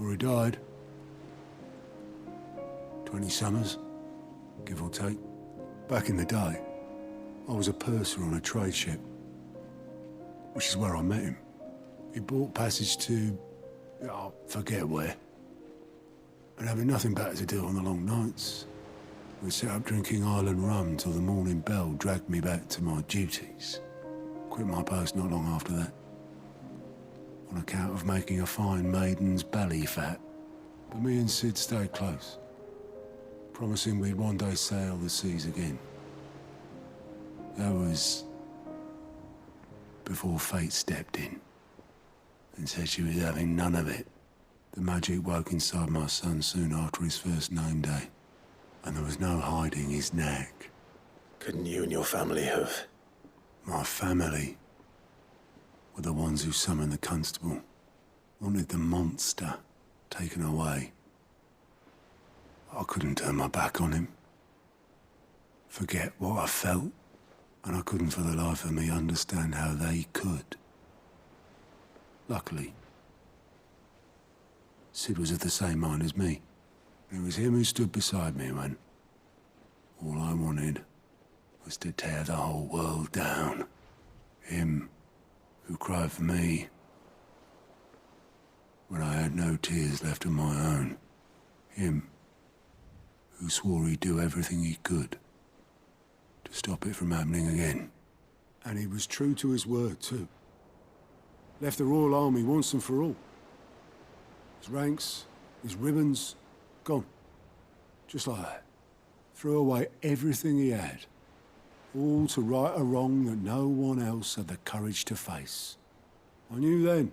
before he died. 20 summers, give or take. Back in the day, I was a purser on a trade ship, which is where I met him. He bought passage to, I forget where. And having nothing better to do on the long nights, we set up drinking island rum till the morning bell dragged me back to my duties. Quit my post not long after that, on account of making a fine maiden's belly fat. But me and Sid stayed close, promising we'd one day sail the seas again. That was before fate stepped in and said she was having none of it. The magic woke inside my son soon after his first name day, and there was no hiding his knack. Couldn't you and your family have? My family were the ones who summoned the constable, wanted the monster taken away. I couldn't turn my back on him, forget what I felt, and I couldn't for the life of me understand how they could. Luckily, Sid was of the same mind as me. It was him who stood beside me when all I wanted was to tear the whole world down. Him who cried for me when I had no tears left of my own. Him who swore he'd do everything he could to stop it from happening again. And he was true to his word, too. Left the Royal Army once and for all. His ranks, his ribbons, gone. Just like that. Threw away everything he had. All to right a wrong that no one else had the courage to face. I knew then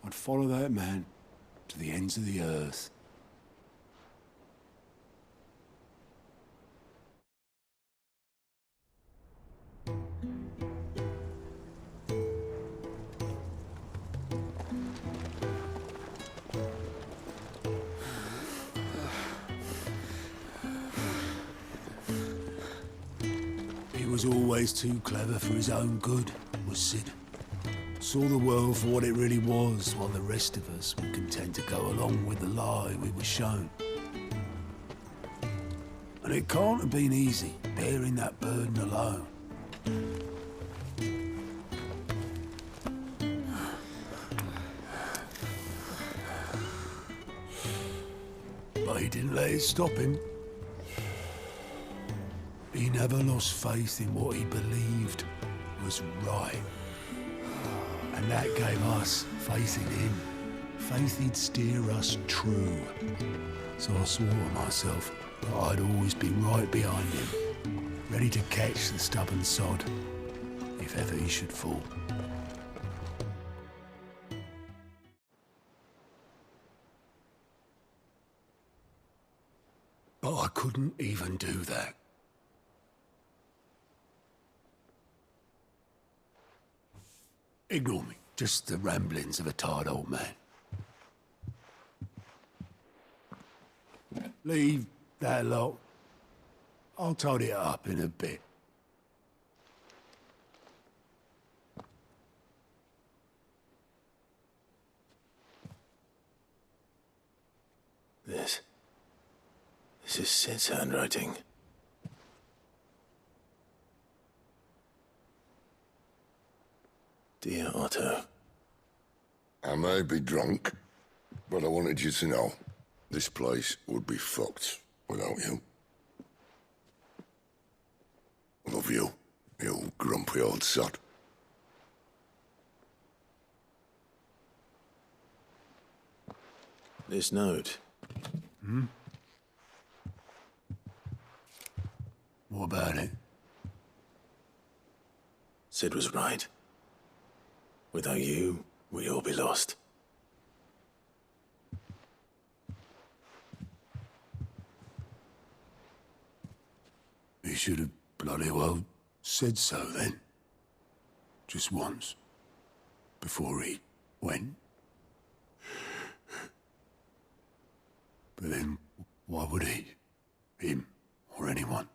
I'd follow that man to the ends of the earth. He was always too clever for his own good, was Sid. Saw the world for what it really was, while the rest of us were content to go along with the lie we were shown. And it can't have been easy, bearing that burden alone. But he didn't let it stop him. He never lost faith in what he believed was right. And that gave us faith in him. Faith he'd steer us true. So I swore to myself that I'd always be right behind him, ready to catch the stubborn sod, if ever he should fall. But I couldn't even do that. Ignore me. Just the ramblings of a tired old man. Leave that lot. I'll tidy it up in a bit. This is Sid's handwriting. Dear Otto. I may be drunk, but I wanted you to know this place would be fucked without you. Love you, you grumpy old sod. This note. What about it? Sid was right. Without you, we'd all be lost. He should have bloody well said so then. Just once. Before he went. But then, why would he? Him, or anyone?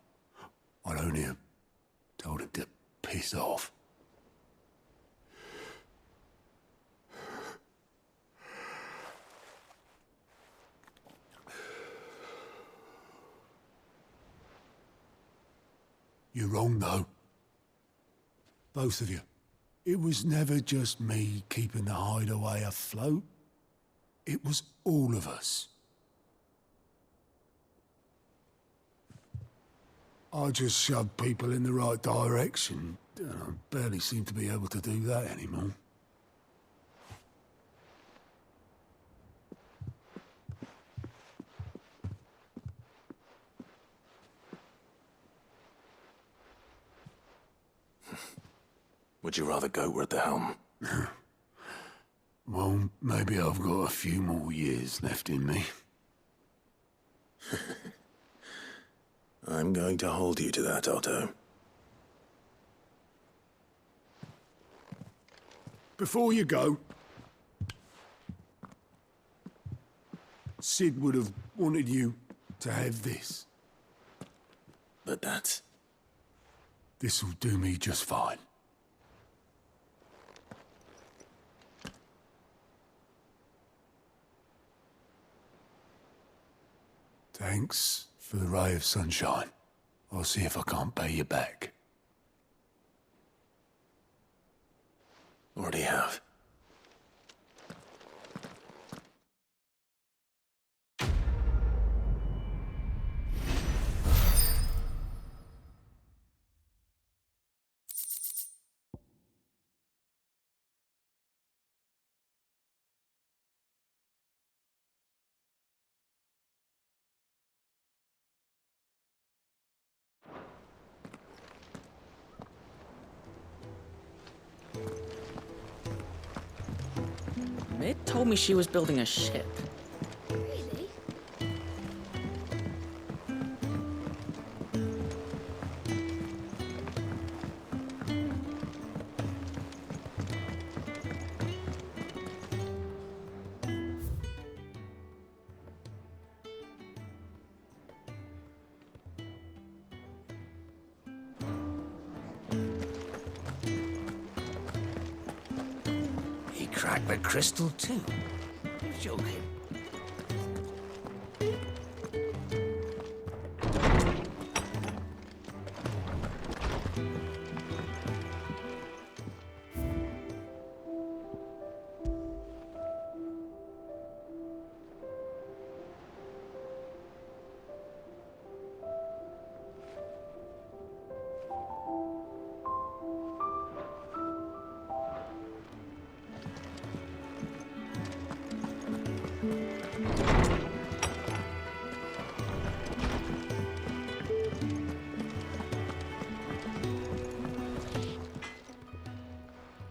I'd only have told him to piss off. You're wrong, though. Both of you. It was never just me keeping the hideaway afloat. It was all of us. I just shoved people in the right direction, and I barely seem to be able to do that anymore. Would you rather go at the helm? Well, maybe I've got a few more years left in me. I'm going to hold you to that, Otto. Before you go, Sid would have wanted you to have this. But that's... This'll do me just fine. Thanks for the ray of sunshine. I'll see if I can't pay you back. Already have. Mid told me she was building a ship. Really? He cracked the crystal too. You're joking.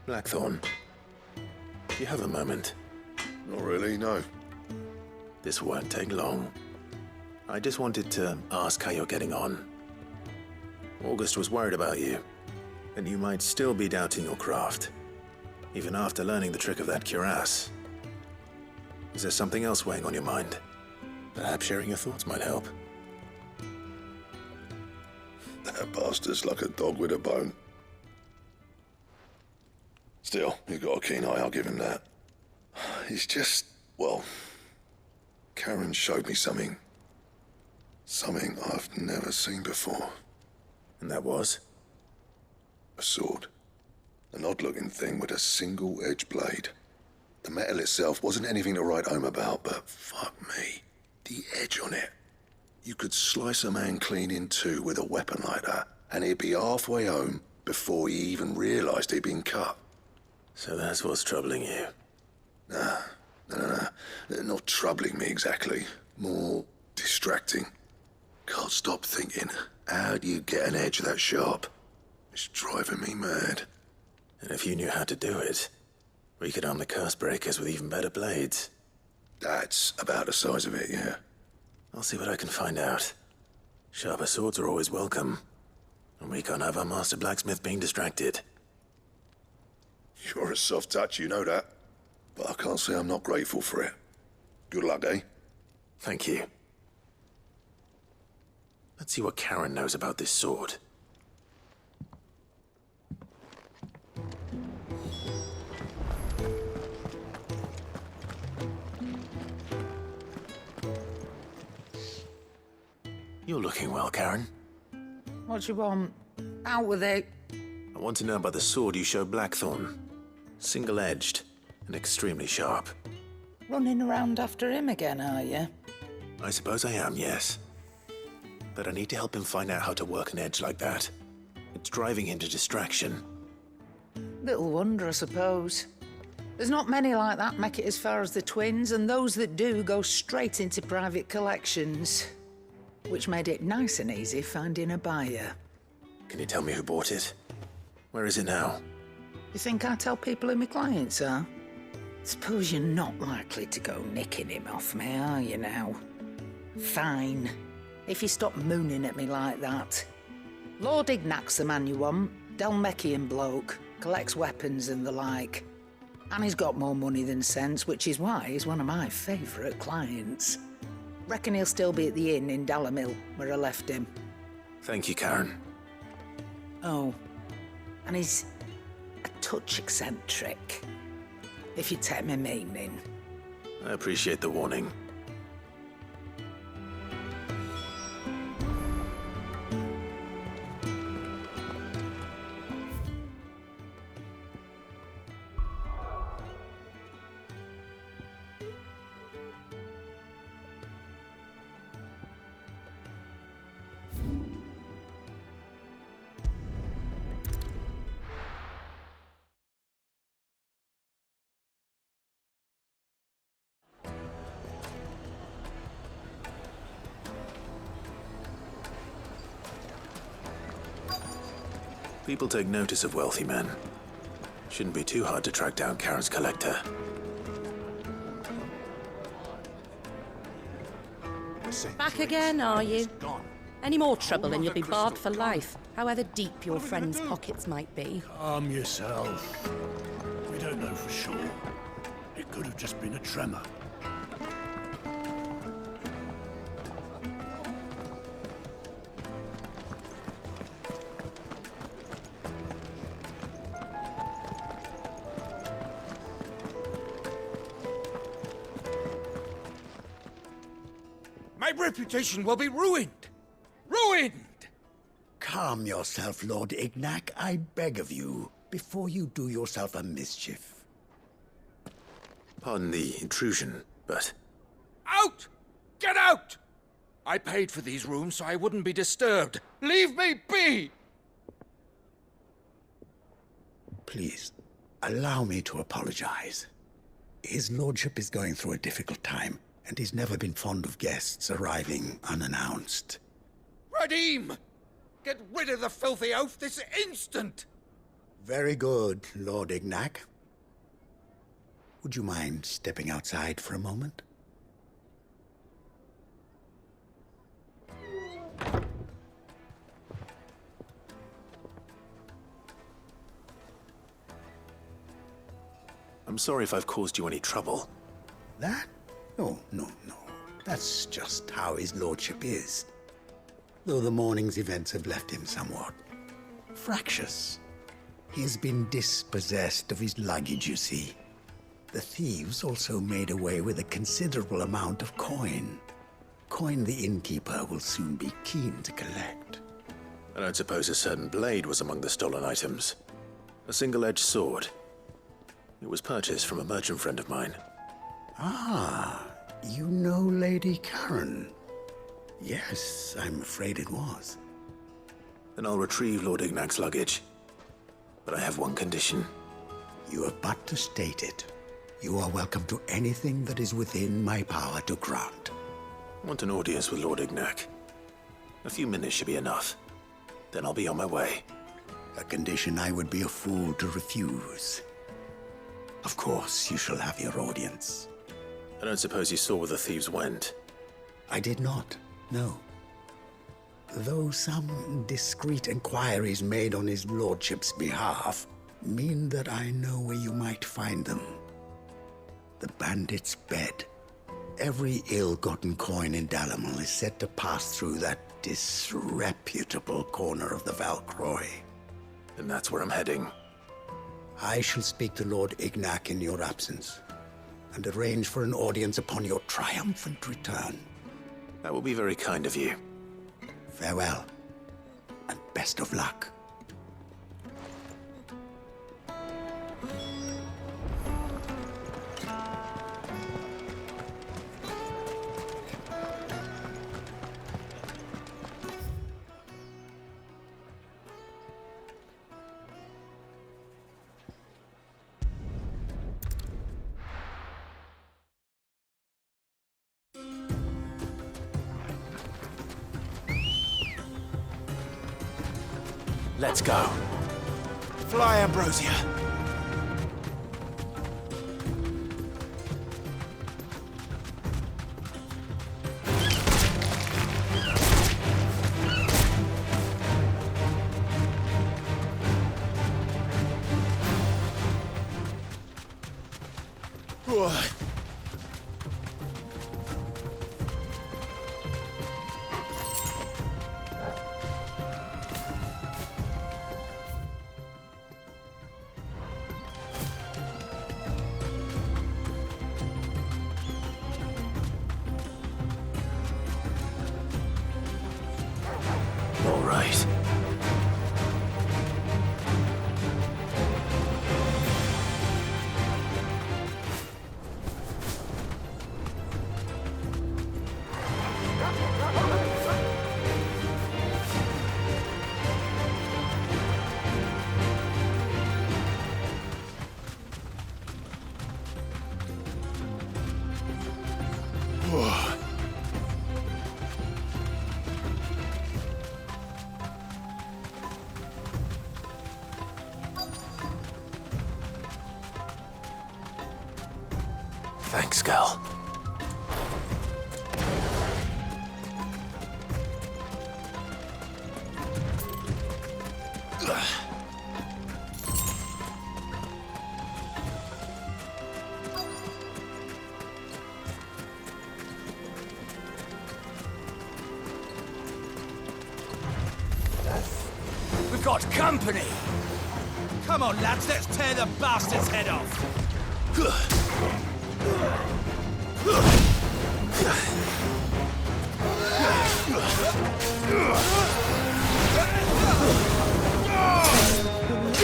Blackthorn, do you have a moment? Not really, no. This won't take long. I just wanted to ask how you're getting on. August was worried about you, and you might still be doubting your craft, even after learning the trick of that cuirass. Is there something else weighing on your mind? Perhaps sharing your thoughts might help. That bastard's like a dog with a bone. Still, he's got a keen eye, I'll give him that. He's just, well, Karen showed me something. Something I've never seen before. And that was? A sword. An odd-looking thing with a single-edged blade. The metal itself wasn't anything to write home about, but fuck me. The edge on it. You could slice a man clean in two with a weapon like that, and he'd be halfway home before he even realized he'd been cut. So that's what's troubling you. Nah, not troubling me exactly. More distracting. Can't stop thinking, how do you get an edge that sharp? It's driving me mad. And if you knew how to do it, we could arm the curse breakers with even better blades. That's about the size of it, yeah. I'll see what I can find out. Sharper swords are always welcome. And we can't have our master blacksmith being distracted. You're a soft touch, you know that. But I can't say I'm not grateful for it. Good luck, eh? Thank you. Let's see what Karen knows about this sword. You're looking well, Karen. What you want? Out with it. I want to know about the sword you showed Blackthorn. Single-edged and extremely sharp. Running around after him again, are you? I suppose I am, yes. But I need to help him find out how to work an edge like that. It's driving him to distraction. Little wonder, I suppose. There's not many like that make it as far as the twins, and those that do go straight into private collections. Which made it nice and easy finding a buyer. Can you tell me who bought it? Where is it now? You think I tell people who my clients are? Suppose you're not likely to go nicking him off me, are you now? Fine. If you stop mooning at me like that. Lord Ignac's the man you want. Dalmekian bloke. Collects weapons and the like. And he's got more money than sense, which is why he's one of my favourite clients. Reckon he'll still be at the inn in Dalamil, where I left him. Thank you, Karen. Oh, and he's a touch eccentric, if you take my meaning. I appreciate the warning. People take notice of wealthy men. Shouldn't be too hard to track down Karen's collector. Back again, are you? Any more trouble and you'll be barred for life, however deep your friend's pockets might be. Calm yourself. We don't know for sure. It could have just been a tremor. My reputation will be ruined! Ruined! Calm yourself, Lord Ignac, I beg of you, before you do yourself a mischief. Pardon the intrusion, but... Out! Get out! I paid for these rooms so I wouldn't be disturbed. Leave me be! Please, allow me to apologize. His lordship is going through a difficult time, and he's never been fond of guests arriving unannounced. Radim! Get rid of the filthy oaf this instant! Very good, Lord Ignac. Would you mind stepping outside for a moment? I'm sorry if I've caused you any trouble. That? Oh, no. That's just how his lordship is. Though the morning's events have left him somewhat fractious. He has been dispossessed of his luggage, you see. The thieves also made away with a considerable amount of coin. Coin the innkeeper will soon be keen to collect. I don't suppose a certain blade was among the stolen items. A single-edged sword. It was purchased from a merchant friend of mine. Ah, you know Lady Karen. Yes, I'm afraid it was. Then I'll retrieve Lord Ignac's luggage. But I have one condition. You have but to state it. You are welcome to anything that is within my power to grant. I want an audience with Lord Ignac. A few minutes should be enough. Then I'll be on my way. A condition I would be a fool to refuse. Of course, you shall have your audience. I don't suppose you saw where the thieves went. I did not, no. Though some discreet inquiries made on his lordship's behalf mean that I know where you might find them. The bandit's bed. Every ill-gotten coin in Dalamil is said to pass through that disreputable corner of the Valcroy. And that's where I'm heading. I shall speak to Lord Ignac in your absence, and arrange for an audience upon your triumphant return. That will be very kind of you. Farewell, and best of luck. Let's go. Fly, Ambrosia. All right. Thanks, Gal. We've got company! Come on, lads, let's tear the bastard's head off!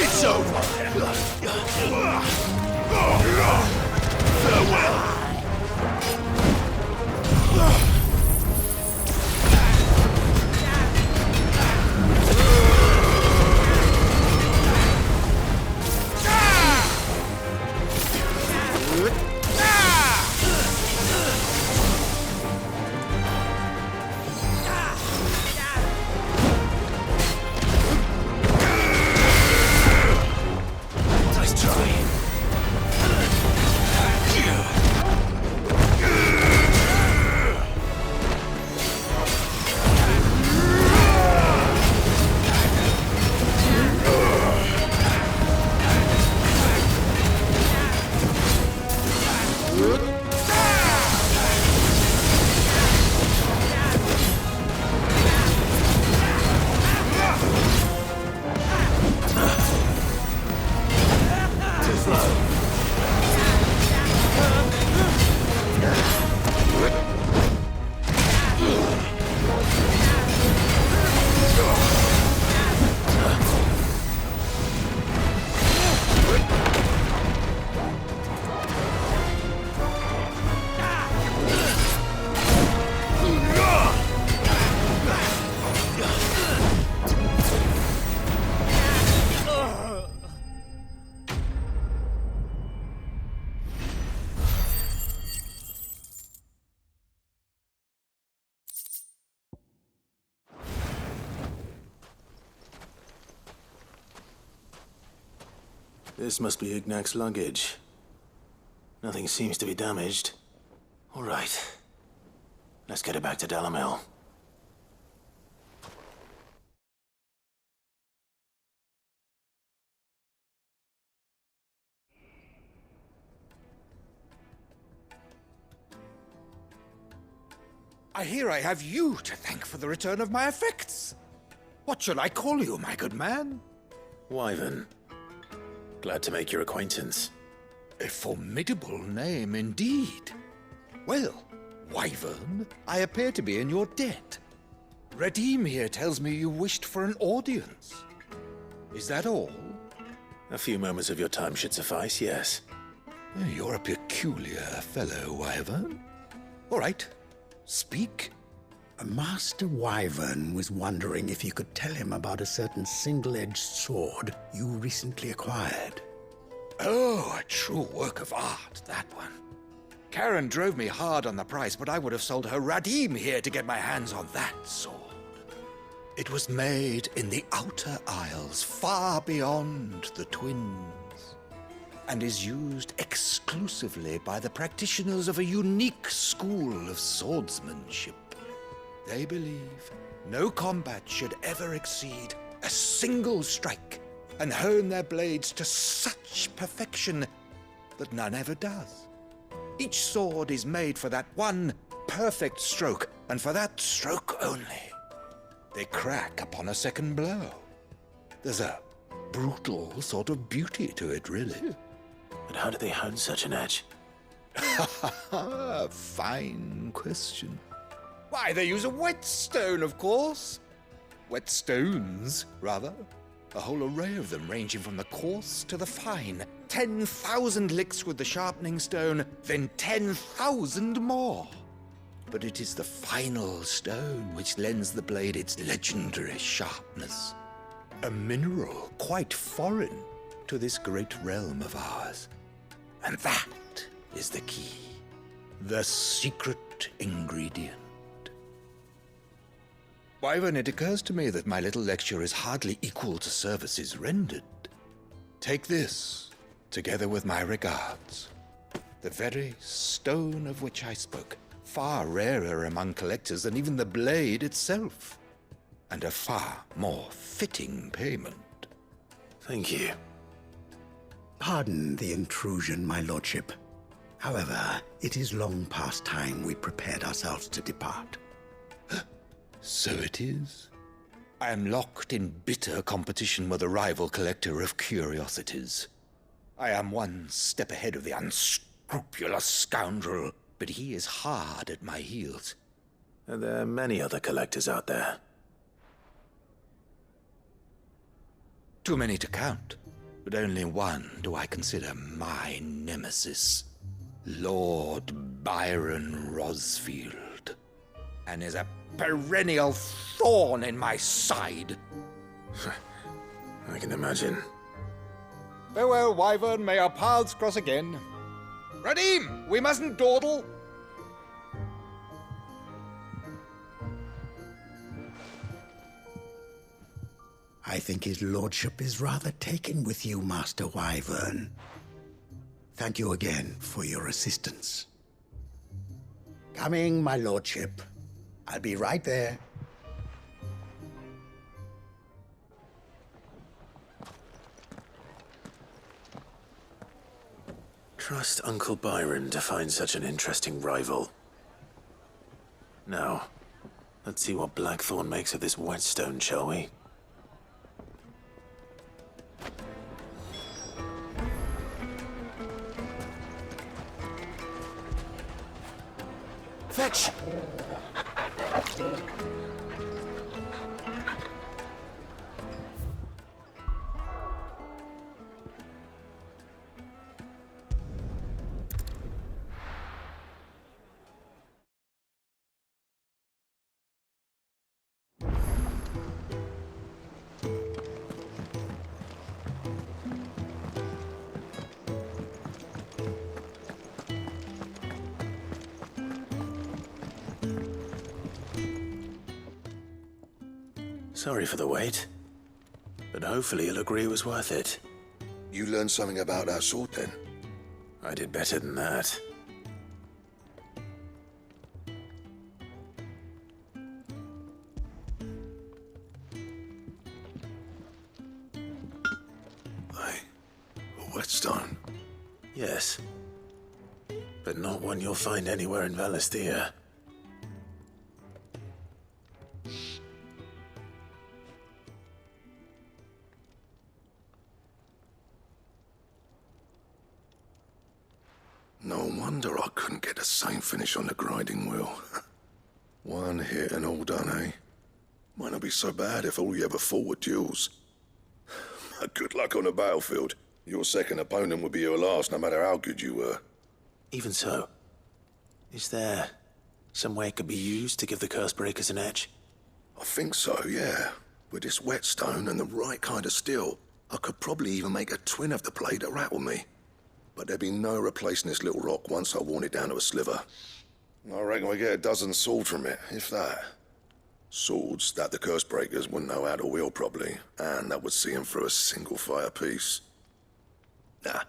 It's over! Farewell! This must be Ignac's luggage. Nothing seems to be damaged. All right. Let's get it back to Delamel. I hear I have you to thank for the return of my effects. What shall I call you, my good man? Wyvern. Glad to make your acquaintance. A formidable name indeed. Well, Wyvern, I appear to be in your debt. Redeem here tells me you wished for an audience. Is that all? A few moments of your time should suffice, yes. You're a peculiar fellow, Wyvern. All right, speak. Master Wyvern was wondering if you could tell him about a certain single-edged sword you recently acquired. Oh, a true work of art, that one. Karen drove me hard on the price, but I would have sold her Radim here to get my hands on that sword. It was made in the Outer Isles, far beyond the Twins, and is used exclusively by the practitioners of a unique school of swordsmanship. They believe no combat should ever exceed a single strike, and hone their blades to such perfection that none ever does. Each sword is made for that one perfect stroke, and for that stroke only. They crack upon a second blow. There's a brutal sort of beauty to it, really. But how do they hone such an edge? Fine question. Why, they use a whetstone, of course. Whetstones, rather. A whole array of them, ranging from the coarse to the fine. 10,000 licks with the sharpening stone, then 10,000 more. But it is the final stone which lends the blade its legendary sharpness. A mineral quite foreign to this great realm of ours. And that is the key. The secret ingredient. Wyvern, it occurs to me that my little lecture is hardly equal to services rendered. Take this, together with my regards. The very stone of which I spoke, far rarer among collectors than even the blade itself, and a far more fitting payment. Thank you. Pardon the intrusion, my lordship. However, it is long past time we prepared ourselves to depart. So it is. I am locked in bitter competition with a rival collector of curiosities. I am one step ahead of the unscrupulous scoundrel, but he is hard at my heels. Are there many other collectors out there? Too many to count, but only one do I consider my nemesis. Lord Byron Rosfield, and is a perennial thorn in my side. I can imagine. Farewell, Wyvern. May our paths cross again. Radim, we mustn't dawdle. I think his lordship is rather taken with you, Master Wyvern. Thank you again for your assistance. Coming, my lordship. I'll be right there. Trust Uncle Byron to find such an interesting rival. Now, let's see what Blackthorn makes of this whetstone, shall we? Fetch! Sorry for the wait, but hopefully you'll agree it was worth it. You learned something about that sword then? I did better than that. Hey, a whetstone? Yes, but not one you'll find anywhere in Valisthea. No wonder I couldn't get the same finish on the grinding wheel. One hit and all done, eh? Might not be so bad if all you ever fought were duels. Good luck on the battlefield. Your second opponent would be your last, no matter how good you were. Even so, is there some way it could be used to give the curse breakers an edge? I think so, yeah. With this whetstone and the right kind of steel, I could probably even make a twin of the blade that rattled me. But there'd be no replacing this little rock once I worn it down to a sliver. I reckon we get a dozen swords from it, if that. Swords that the curse breakers wouldn't know how to wield properly, and that would see them through a single fire piece. Nah,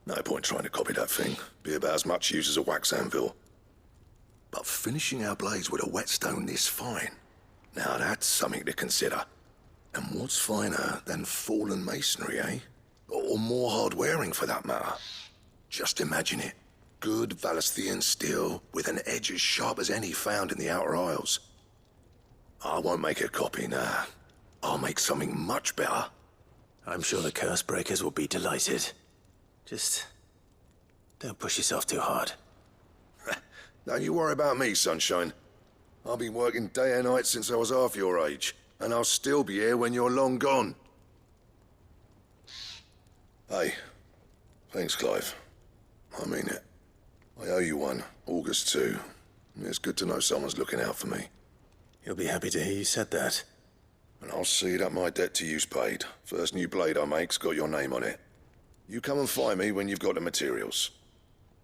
no point trying to copy that thing. Be about as much use as a wax anvil. But finishing our blades with a whetstone this fine, now that's something to consider. And what's finer than fallen masonry, eh? Or more hard-wearing, for that matter. Just imagine it. Good Valisthian steel with an edge as sharp as any found in the Outer Isles. I won't make a copy, nah. I'll make something much better. I'm sure the curse breakers will be delighted. Just don't push yourself too hard. Don't you worry about me, Sunshine. I've been working day and night since I was half your age, and I'll still be here when you're long gone. Hey, thanks, Clive. I mean it. I owe you one, August too. It's good to know someone's looking out for me. He'll be happy to hear you said that. And I'll see that my debt to you's paid. First new blade I make's got your name on it. You come and find me when you've got the materials.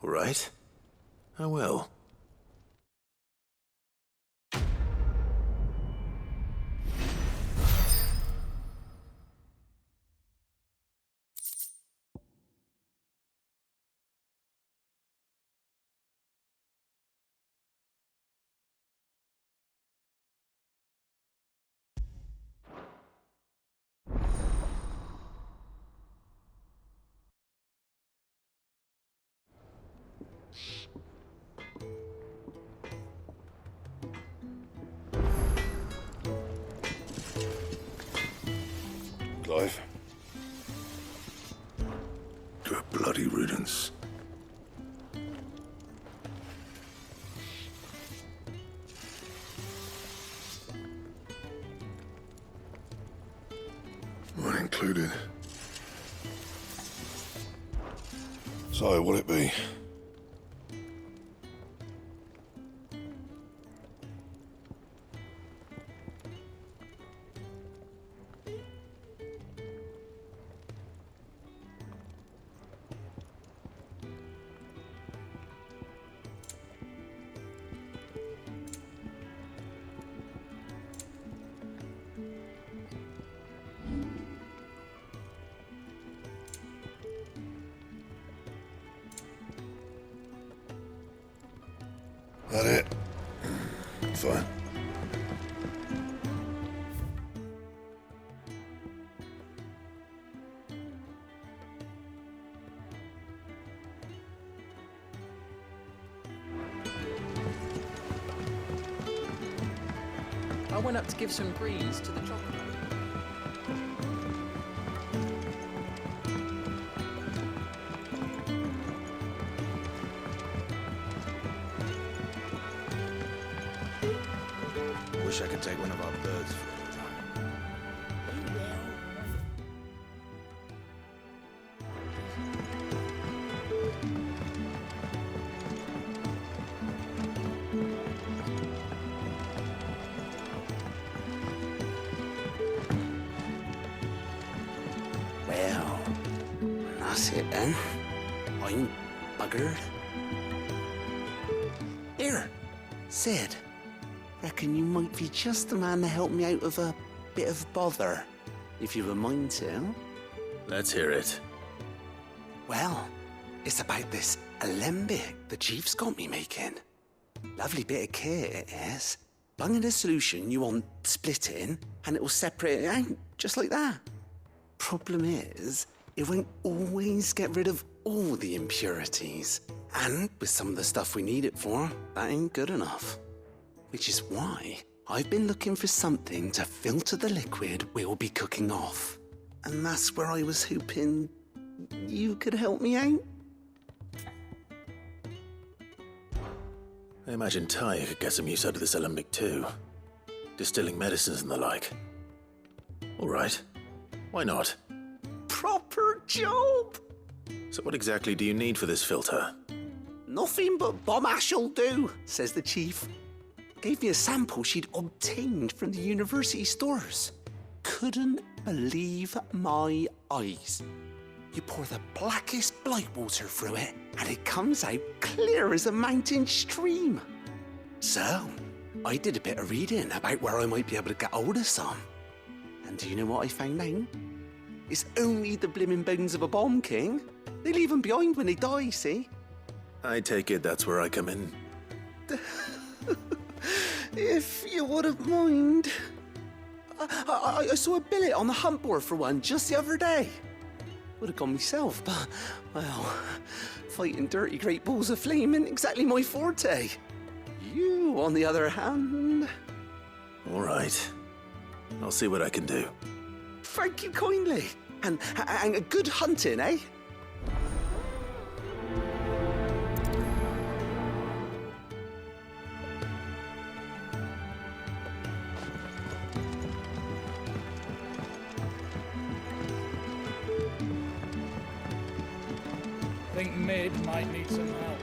All right. I will. Clive. Good bloody riddance. Mine included. So, what'll it be? That it? Fine. I went up to give some grease to the chocolate. Wish I could take one of our birds for a little time. Well, that's it then. I'm buggered. Here, Sid. Reckon you might be just the man to help me out of a bit of bother, if you've a mind to. Let's hear it. Well, it's about this alembic the chief's got me making. Lovely bit of kit it is. Bung in a solution you want splitting, and it'll separate it out, just like that. Problem is, it won't always get rid of all the impurities. And with some of the stuff we need it for, that ain't good enough. Which is why I've been looking for something to filter the liquid we'll be cooking off. And that's where I was hoping you could help me out. I imagine Ty could get some use out of this alembic too. Distilling medicines and the like. All right. Why not? Proper job! So what exactly do you need for this filter? Nothing but bomb ash'll do, says the chief. Gave me a sample she'd obtained from the university stores. Couldn't believe my eyes. You pour the blackest blight water through it, and it comes out clear as a mountain stream. So, I did a bit of reading about where I might be able to get hold of some. And do you know what I found out? It's only the blimmin' bones of a bomb king. They leave them behind when they die, see? I take it that's where I come in. If you wouldn't mind. I saw a billet on the hunt board for one just the other day. Would have gone myself, but, well, fighting dirty great balls of flame ain't exactly my forte. You, on the other hand... All right. I'll see what I can do. Thank you kindly. And a good hunting, eh? I think Mid might need some help.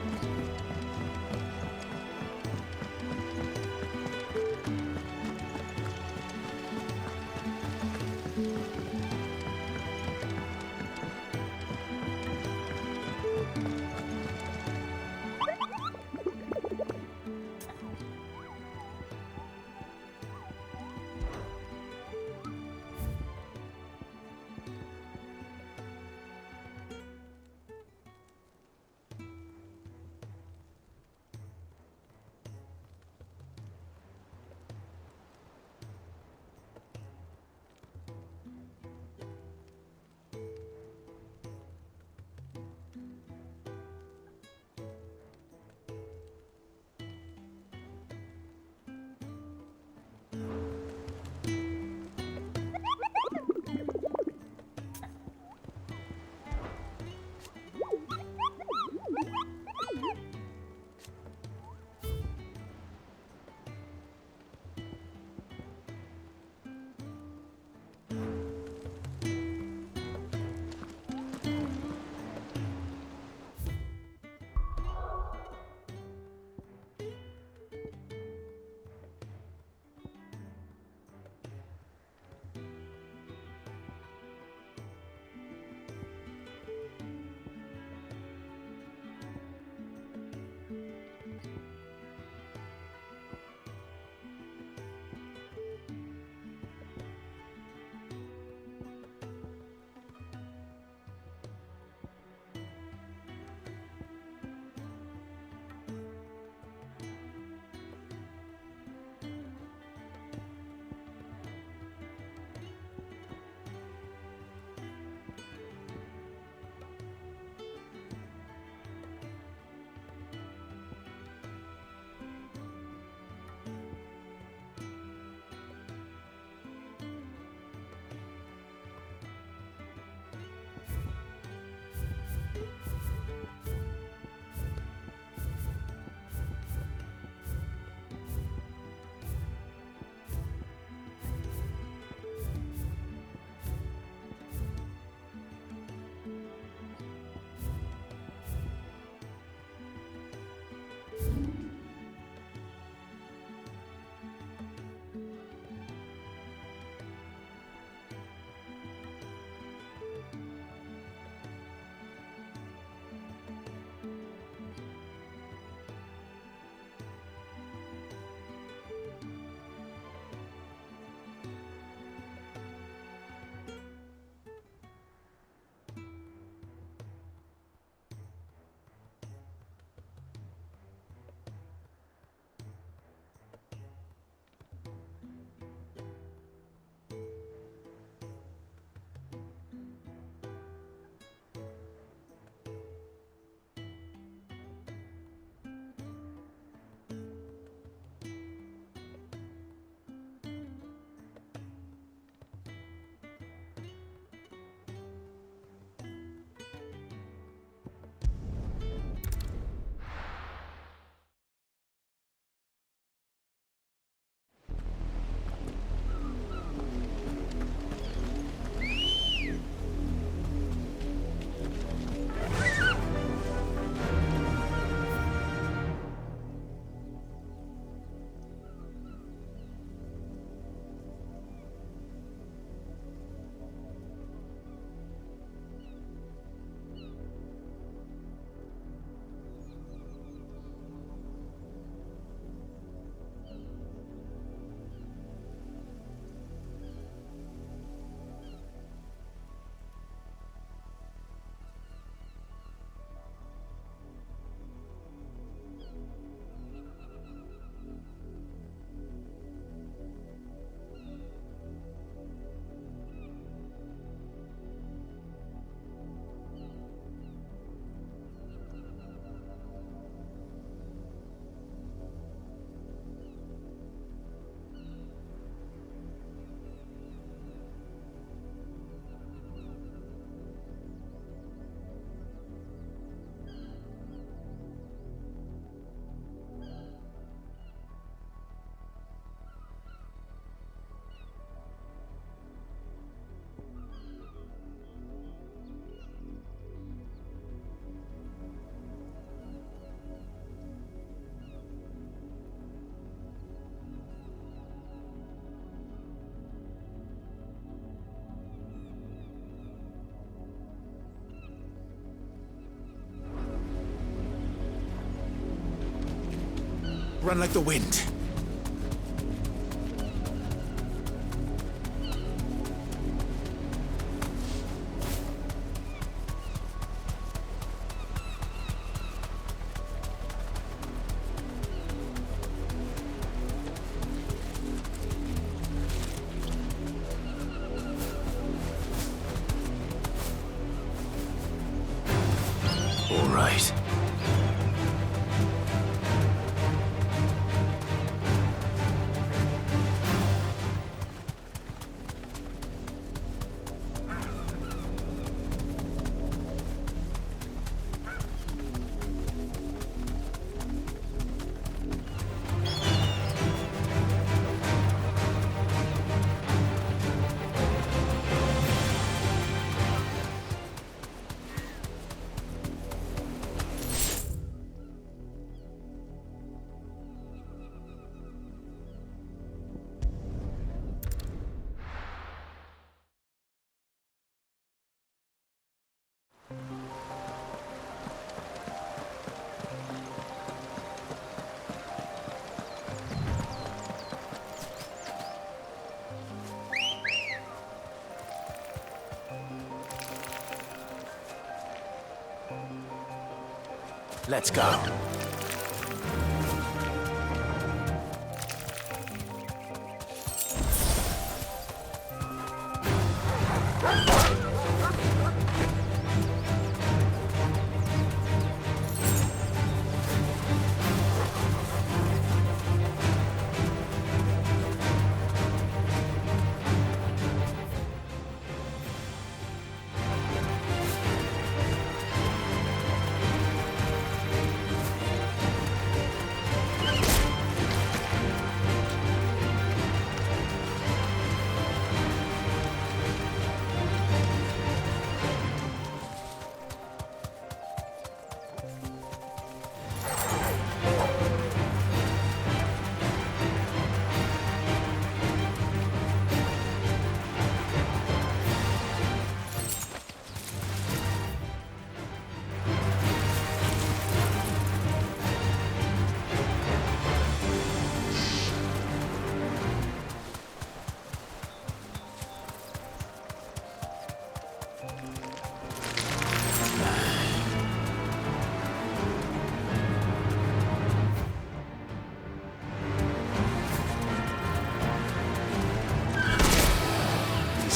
Run like the wind. All right. Let's go.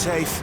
Safe.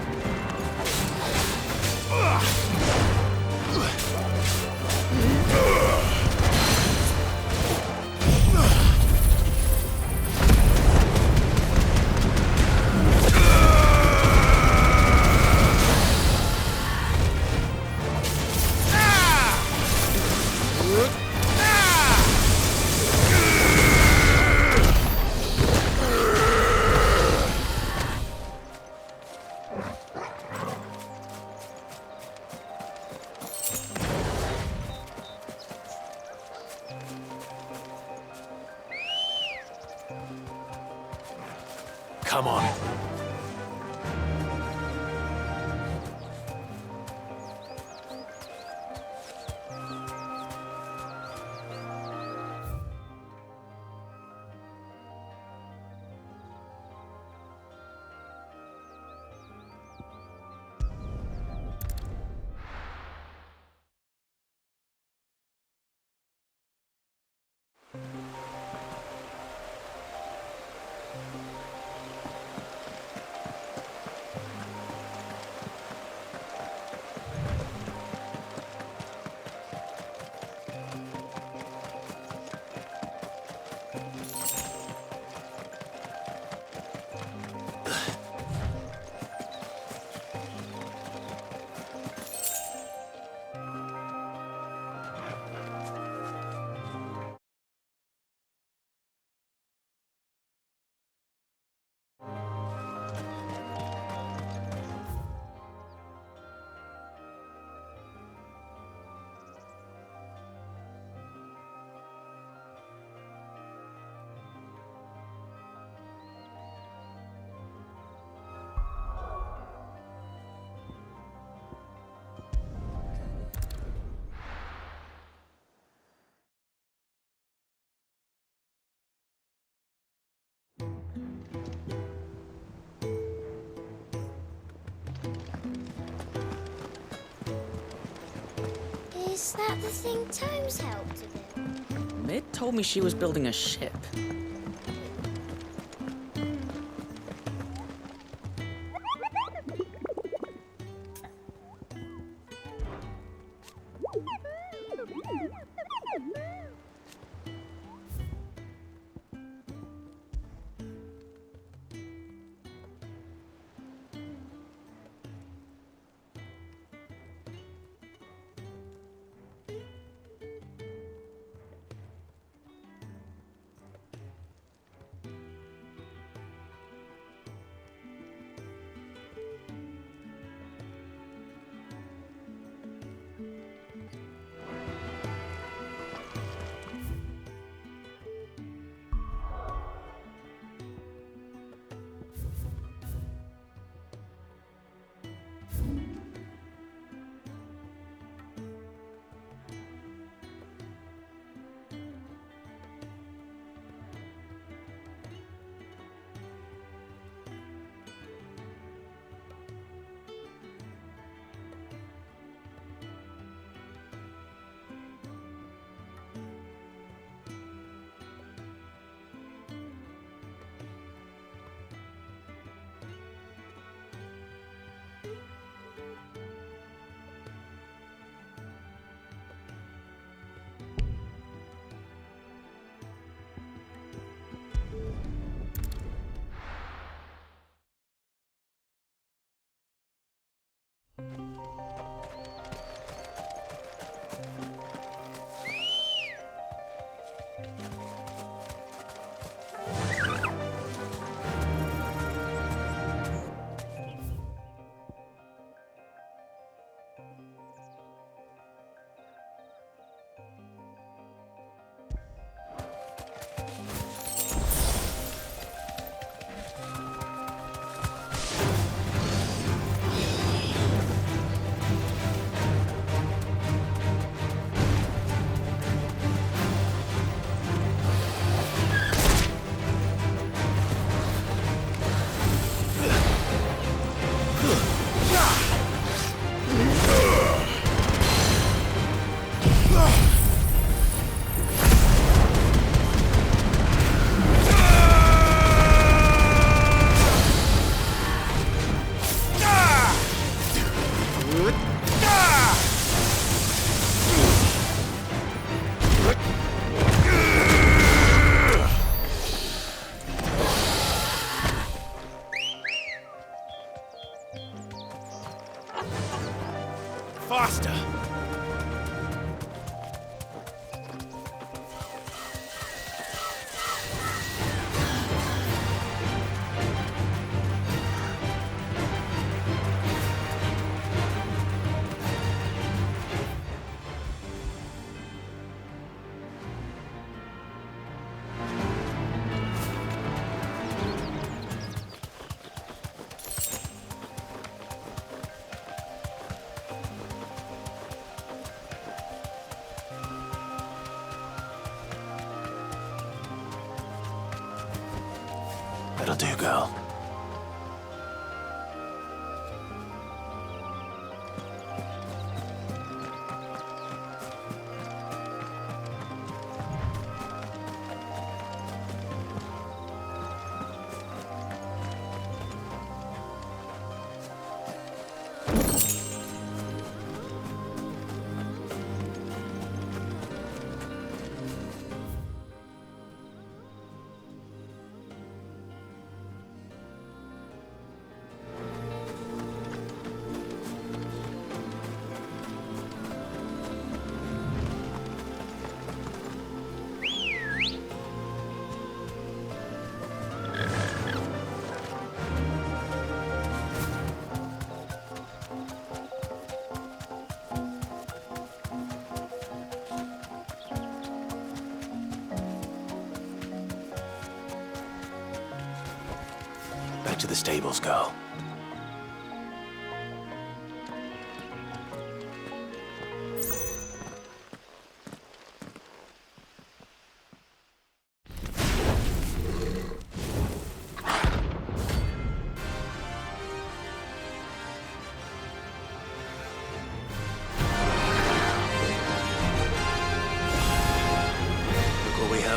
Come on. Is that the thing Tomes helped to build? Mid told me she was building a ship. Faster! That'll do, girl. Back to the stables, girl.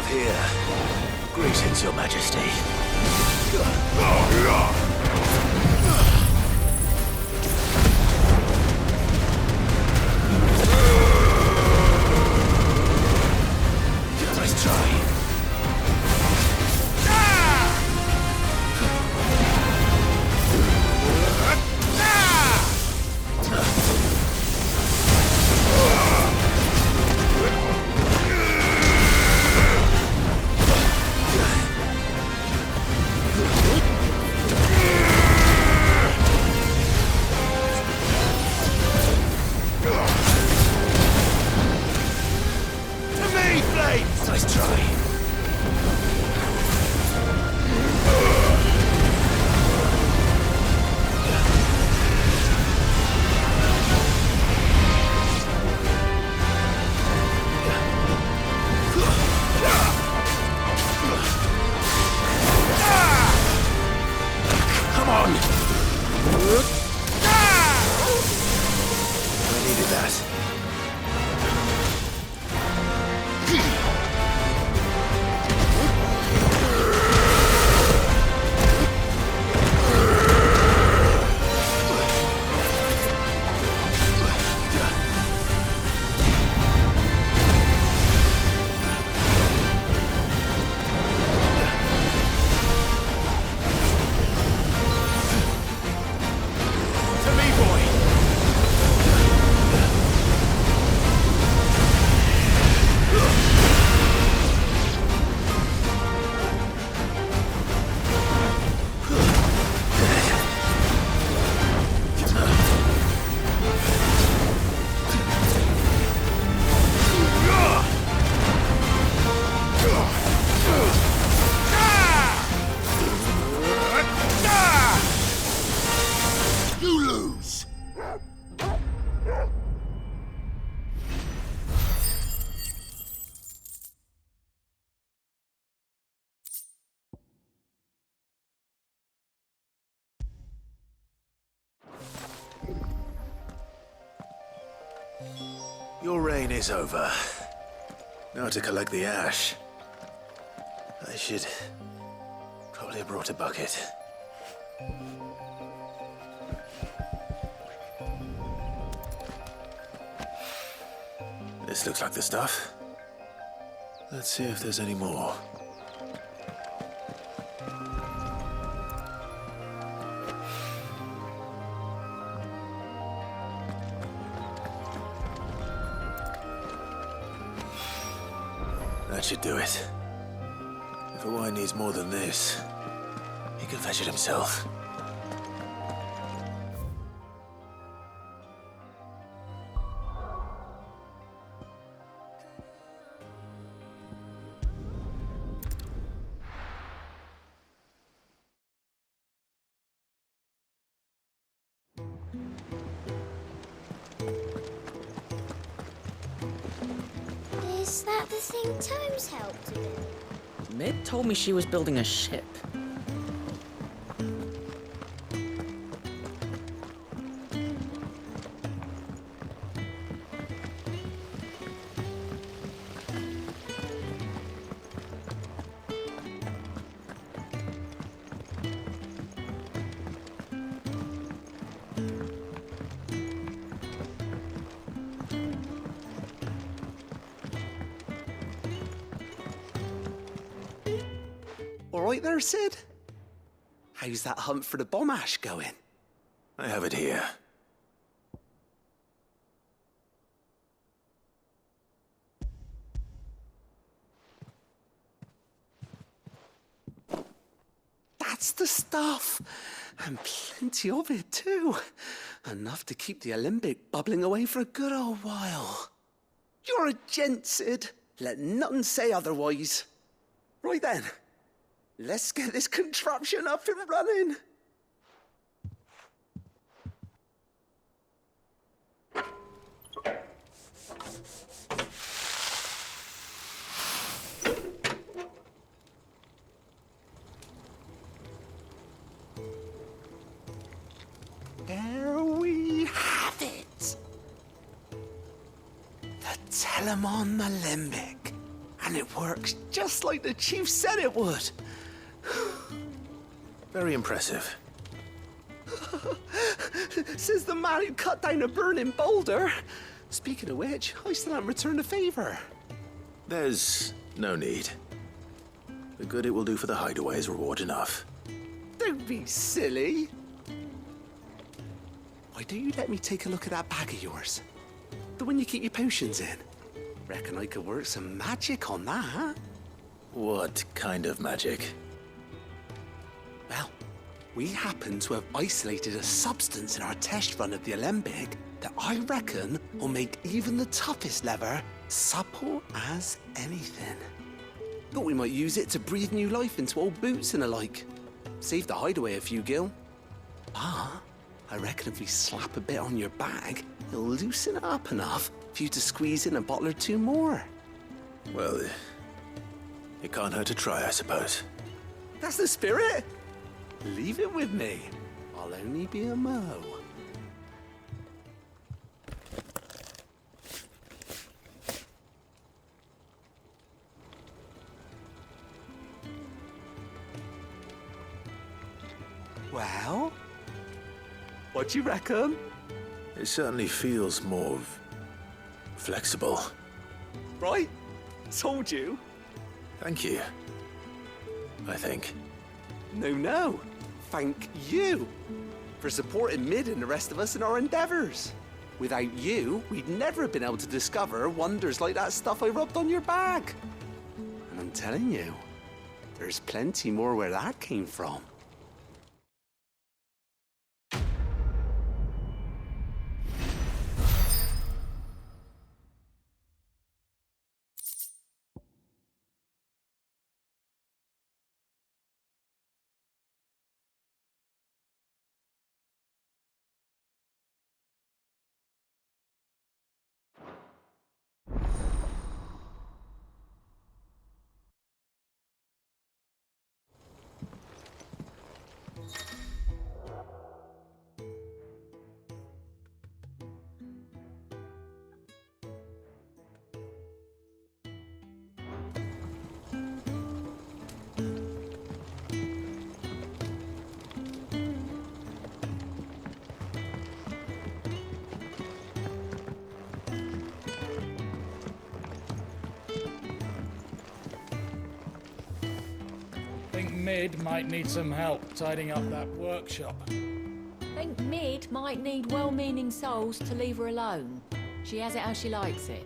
have here. Greetings, Your Majesty. Nice try. Nice try. Come on! I needed that. Your reign is over. Now to collect the ash. I should probably have brought a bucket. This looks like the stuff. Let's see if there's any more. That should do it. If Hawaii needs more than this, he can fetch it himself. Is that the thing Tomes helped with? Mid told me she was building a ship. All right there, Sid? How's that hunt for the bomb ash going? I have it here. That's the stuff. And plenty of it, too. Enough to keep the Alembic bubbling away for a good old while. You're a gent, Sid. Let nothing say otherwise. Right then. Let's get this contraption up and running. There we have it. The Telemon Alembic. And it works just like the chief said it would. Very impressive. Says the man who cut down a burning boulder. Speaking of which, I still haven't returned the favor. There's no need. The good it will do for the hideaway is reward enough. Don't be silly. Why don't you let me take a look at that bag of yours? The one you keep your potions in. Reckon I could work some magic on that. What kind of magic? Well, we happen to have isolated a substance in our test run of the Alembic that I reckon will make even the toughest leather supple as anything. Thought we might use it to breathe new life into old boots and the like. Save the hideaway a few gil. But I reckon if we slap a bit on your bag, it'll loosen it up enough for you to squeeze in a bottle or two more. Well, it can't hurt to try, I suppose. That's the spirit. Leave it with me. I'll only be a mo. Well, what do you reckon? It certainly feels more flexible. Right? Told you. Thank you. I think. No. Thank you for supporting Mid and the rest of us in our endeavors. Without you, we'd never have been able to discover wonders like that stuff I rubbed on your bag. And I'm telling you, there's plenty more where that came from. Think Mid might need some help tidying up that workshop. Think Mid might need well-meaning souls to leave her alone. She has it how she likes it.